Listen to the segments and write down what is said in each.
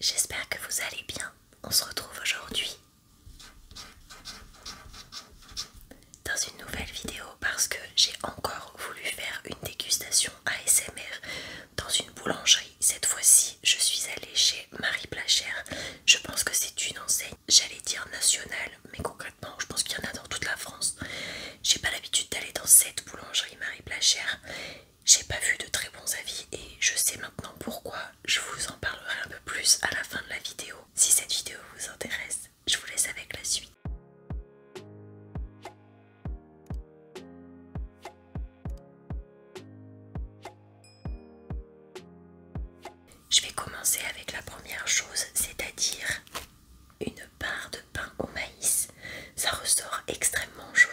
j'espère que vous allez bien. On se retrouve aujourd'hui dans une nouvelle vidéo parce que j'ai encore voulu faire une dégustation ASMR dans une boulangerie. Cette fois-ci, je suis allée chez Marie Blachère. Je pense que c'est une enseigne, j'allais dire nationale, mais concrètement, je pense qu'il y en a dans toute la France. J'ai pas l'habitude d'aller dans cette boulangerie Marie Blachère. J'ai pas vu de très bons avis et je sais maintenant pourquoi. Je vous en parlerai un peu plus à la fin de la vidéo. Si cette vidéo vous intéresse, je vous laisse avec la suite. Je vais commencer avec la première chose, c'est-à-dire une barre de pain au maïs. Ça ressort extrêmement jaune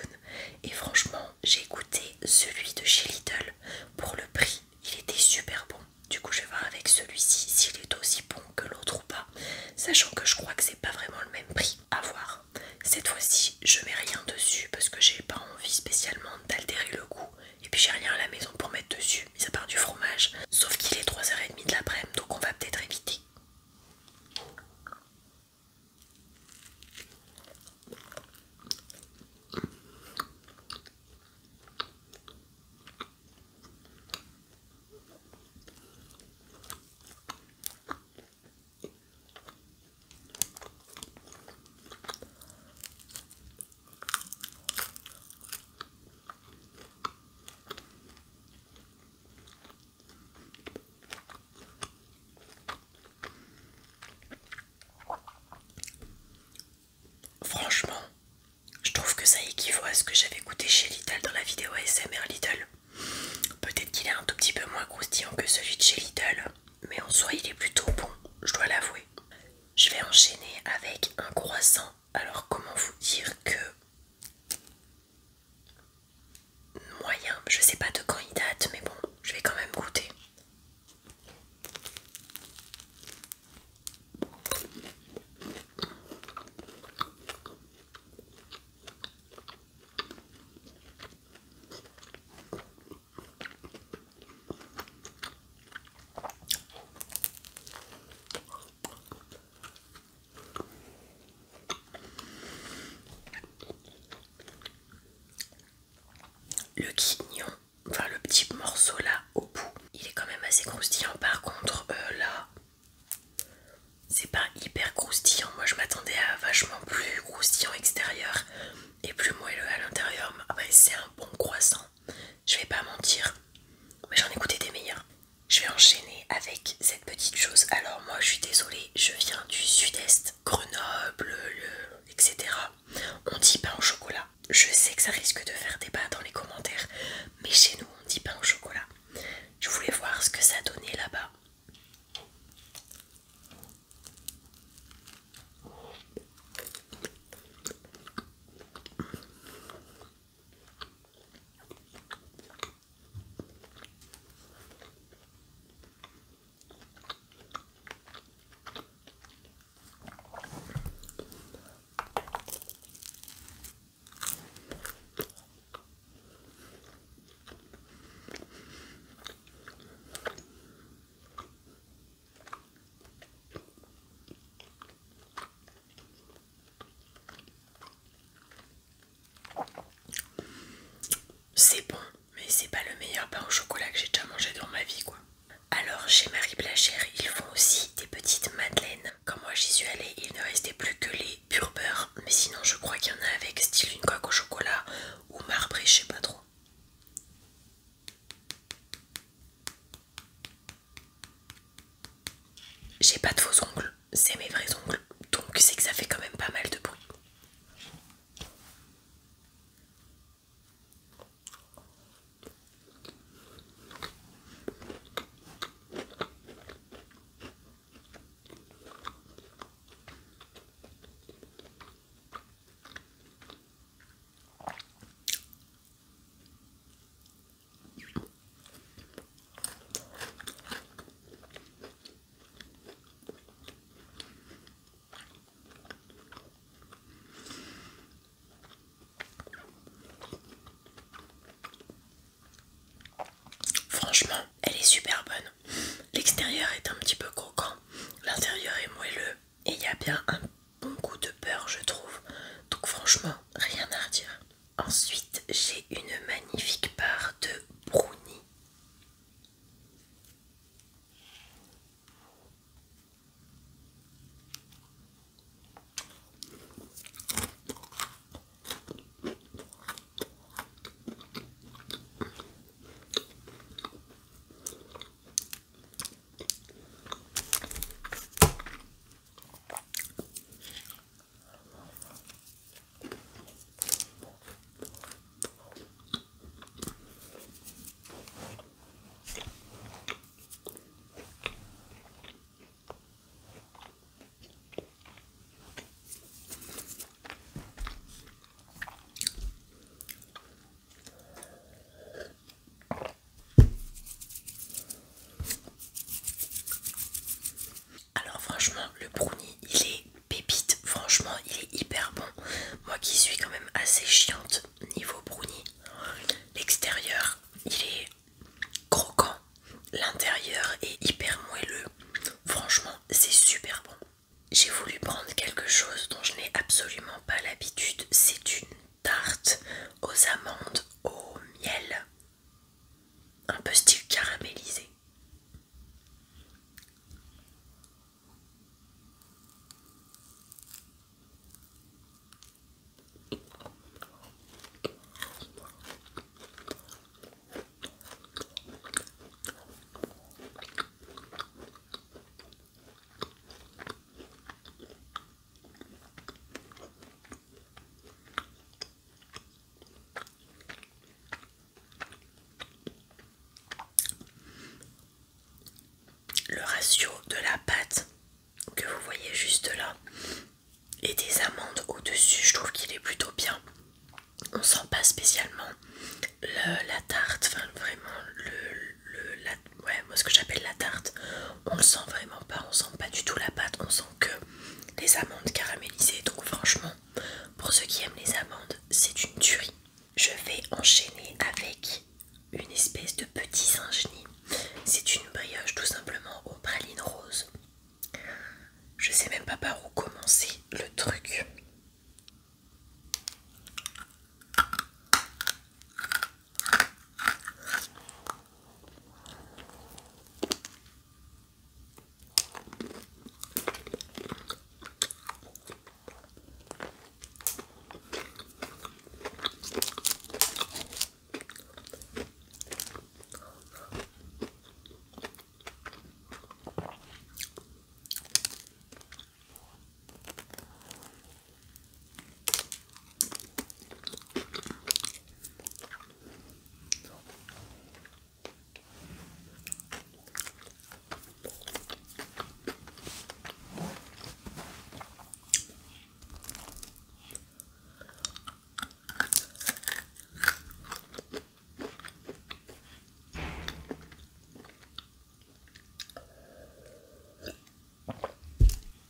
et franchement, j'ai goûté celui de chez Lidl. Pour le prix, il était super bon. Du coup, je vais voir avec celui-ci s'il est aussi bon que l'autre ou pas, sachant que je crois que c'est pas vraiment le même prix. À voir. Cette fois-ci, je mets rien dessus parce que j'ai pas envie spécialement d'altérer le goût. Et puis j'ai rien à la maison pour mettre dessus, mis à part du fromage. Sauf qu'il est 3h30 de l'après-midi, donc on va peut-être éviter. Franchement, je trouve que ça équivaut à ce que j'avais goûté chez Lidl dans la vidéo ASMR Lidl. Peut-être qu'il est un tout petit peu moins croustillant que celui de chez Lidl, mais en soi il est plutôt bon, je dois l'avouer. Je vais enchaîner avec un croissant. Alors comment vous dire que moyen, je sais pas de quand il date, mais bon, je vais quand même goûter. Le quignon, enfin le petit morceau là au bout, il est quand même assez croustillant. Par contre, là, c'est pas hyper croustillant. Moi je m'attendais à vachement plus croustillant extérieur et plus moelleux à l'intérieur. Après, c'est un bon croissant, je vais pas mentir, mais j'en ai goûté des meilleurs. Je vais enchaîner avec cette petite chose. Alors moi je suis désolée, je viens du sud-est, Grenoble, etc. On dit pain au chocolat. Je sais que ça risque de faire débat dans les commentaires, mais chez nous on dit pain au chocolat. Je voulais voir ce que ça donnait là-bas. C'est bon, mais c'est pas le meilleur pain au chocolat que j'ai déjà mangé dans ma vie, quoi. Alors, chez Marie Blachère, ils font aussi des petites madeleines. Quand moi j'y suis allée, il ne restait plus que les pur beurre. Mais sinon, je crois qu'il y en a avec style une coque au chocolat ou marbré, je sais pas trop. J'ai pas de faux ongles, c'est mes vrais ongles. Donc c'est que ça fait quand même pas mal de bruit. a un bon goût de beurre, je trouve. Donc franchement, rien à redire. Ensuite, j'ai une magnifique barre de brownie. Alors franchement, le brownie, il est pépite. Franchement, il est hyper bon. Moi qui suis quand même assez chiante niveau brownie, l'extérieur, il est croquant. L'intérieur est hyper moelleux. Franchement, c'est super bon. J'ai voulu prendre quelque chose dont je n'ai absolument pas l'habitude. C'est une tarte aux amandes au miel. Un peu style caramélisé. Le ratio de la pâte que vous voyez juste là et des amandes au-dessus, je trouve qu'il est plutôt bien. On sent pas spécialement la tarte, enfin vraiment ouais, moi ce que j'appelle la tarte, on le sent vraiment pas, on sent pas du tout la pâte, on sent que les amandes caramélisées. Donc franchement, pour ceux qui aiment les amandes, c'est une tuerie. Je vais enchaîner avec une espèce de petit Saint-Genis. C'est une brioche tout simplement aux pralines roses. Je sais même pas par où commencer le truc.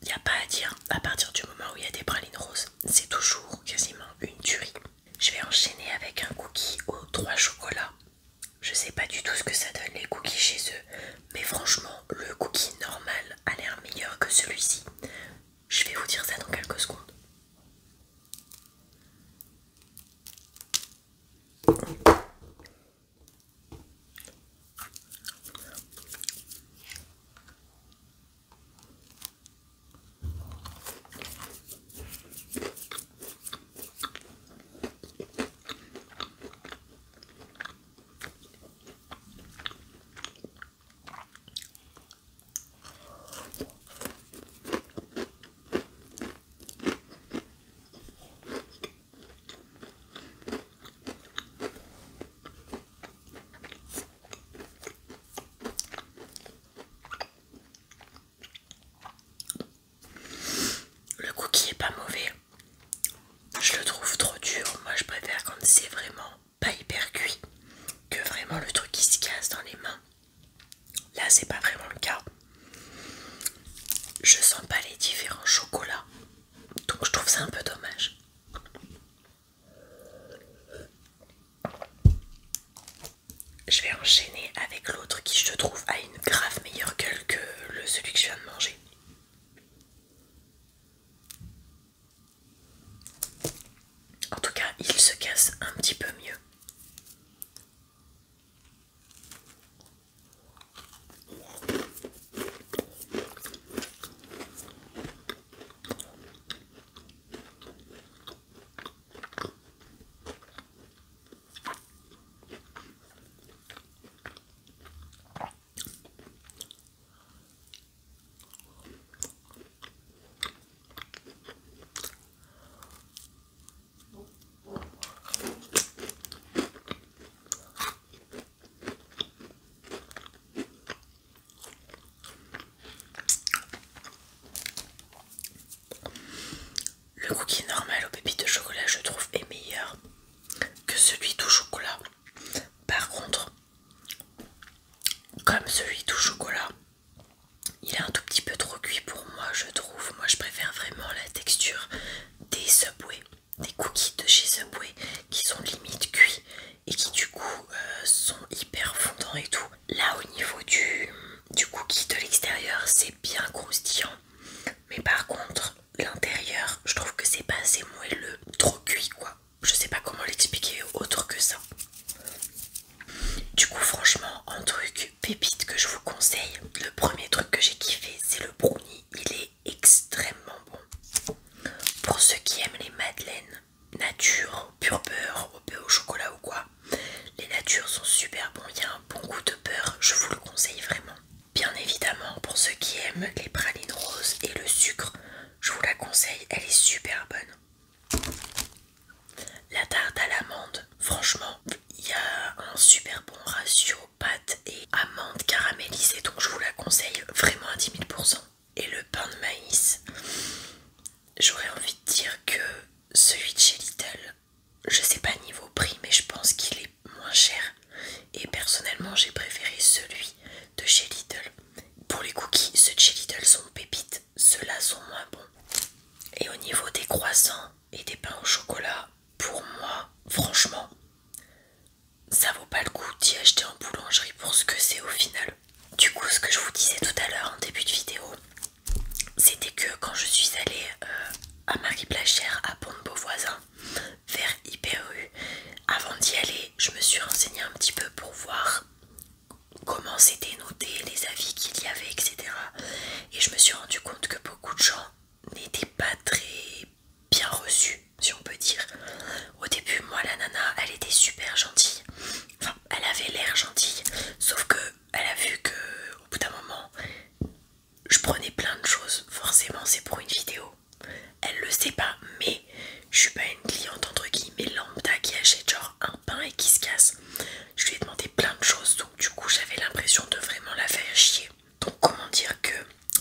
Il n'y a pas à dire, à partir du moment où il y a des pralines roses, c'est toujours quasiment une tuerie. Je vais enchaîner avec un cookie aux 3 chocolats. Je sais pas du tout ce que ça donne les cookies chez eux, mais franchement, le cookie normal a l'air meilleur que celui-ci. Je vais vous dire ça dans quelques secondes. Le cookie est pas mauvais. Je le trouve trop dur. Moi je préfère quand c'est vraiment pas hyper cuit que vraiment le truc qui se casse dans les mains. Là c'est pas vraiment le cas. Je sens pas les différents chocolats. Donc je trouve ça un peu dommage. Je vais enchaîner avec l'autre qui je trouve a une grave meilleure gueule que celui que je viens de manger. Le cookie normal aux pépites de chocolat, je trouve, est meilleur que celui tout chocolat. Par contre, comme celui tout chocolat, il est un tout petit peu trop cuit pour moi, je trouve. Moi, je préfère vraiment la texture des Subway, des cookies de chez Subway qui sont limite cuits et qui du coup sont hyper fondants et tout. Là, au niveau du cookie de l'extérieur, c'est bien croustillant. Mais par contre, l'intérieur, je trouve que c'est pas assez moelleux, trop cuit quoi. Je sais pas comment l'expliquer autre que ça. Du coup, franchement, un truc pépite que je vous conseille, le premier truc que j'ai kiffé, c'est le brownie. Il est extrêmement bon. Pour ceux qui aiment les madeleines nature, pur beurre, au beurre au chocolat ou quoi, les natures sont super bons. Il y a un bon goût de beurre, je vous le conseille vraiment. Bien évidemment, pour ceux qui aiment les pralines roses et le sucre, je vous la conseille, elle est super bonne. La tarte à l'amande, franchement, il y a un super bon ratio pâte et amande caramélisée, donc je vous la conseille vraiment à 10 000%. Et le pain de maïs, j'aurais envie de dire que celui de chez Lidl, je sais pas niveau prix, mais je pense qu'il est moins cher. Et personnellement, j'ai préféré celui de chez Lidl. Pour les cookies, ceux de chez Lidl sont pépites, ceux-là sont moins bons. Et au niveau des croissants et des pains au chocolat, pour moi, franchement, ça vaut pas le coup d'y acheter en boulangerie pour ce que c'est au final. Du coup, ce que je vous disais tout à l'heure en début de vidéo, c'était que quand je suis allée à Marie-Plachère, à Pont-de-Beauvoisin, vers Hyper U, avant d'y aller, je me suis renseignée un petit peu pour voir comment c'était noté, les avis qu'il y avait, etc. Et je me suis rendu compte que beaucoup de gens n'étaient pas très bien reçus, si on peut dire. Au début, moi, la nana, elle était super gentille. Enfin, elle avait l'air gentille, sauf que elle a vu que, au bout d'un moment, je prenais plein de choses. Forcément, c'est pour une vidéo. Elle le sait pas, mais je suis pas une cliente entre guillemets lambda qui achète genre un pain et qui se casse. Je lui ai demandé plein de choses, donc du coup j'avais l'impression de vraiment la faire chier. Donc comment dire que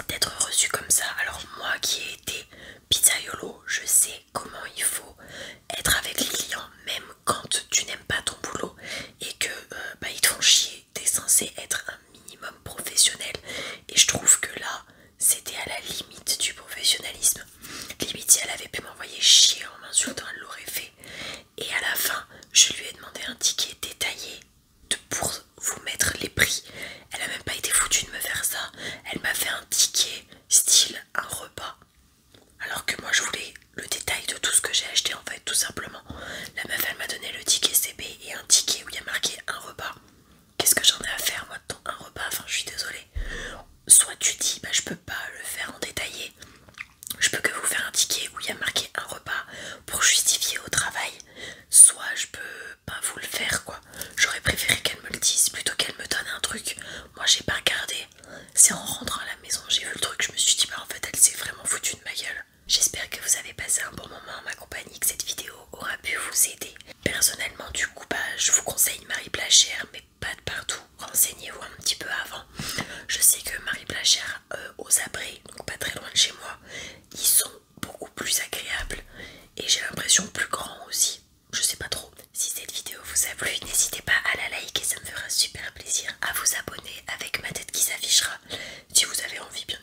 d'être reçue comme ça, alors moi qui ai été pizzaiolo, je sais comment il faut être avec les clients, même quand tu n'aimes pas ton boulot et que ils te font chier. T'es censé être un minimum professionnel, et je trouve que là c'était à la limite du professionnalisme. Limite, si elle avait pu m'envoyer chier en m'insultant, elle l'aurait fait. Et à la fin, je lui ai demandé un ticket détaillé pour vous mettre les prix. Elle a même pas été foutue de me faire ça. Elle m'a fait un ticket style un repas, alors que moi je voulais le détail de tout ce que j'ai acheté en fait, tout simplement. La meuf, elle m'a donné le ticket CB et un ticket où il y a marqué un repas. Qu'est-ce que j'en ai à faire moi de ton un repas? Enfin, je suis désolée. Soit tu dis bah je peux pas le faire en détaillé, je peux que vous faire un ticket où il y a marqué un repas pour justifier au travail, soit je peux pas vous le faire quoi. J'aurais préféré qu'elle me le dise plutôt qu'elle me donne un truc. Moi j'ai pas regardé, c'est en rentrant à la maison j'ai vu le truc, je me suis dit bah en fait elle s'est vraiment foutue de ma gueule. J'espère que vous avez passé un bon moment en ma compagnie, que cette vidéo aura pu vous aider. Personnellement du coup bah je vous conseille Marie-Plachère, mais pas de partout, renseignez-vous un petit peu avant. Je sais que Marie-Plachère aux Abrets, donc pas très loin de chez moi, ils sont beaucoup plus agréables et j'ai l'impression plus grands aussi. Je sais pas trop. Si cette vidéo vous a plu, n'hésitez pas à la liker, ça me fera super plaisir. À vous abonner avec ma tête qui s'affichera si vous avez envie bien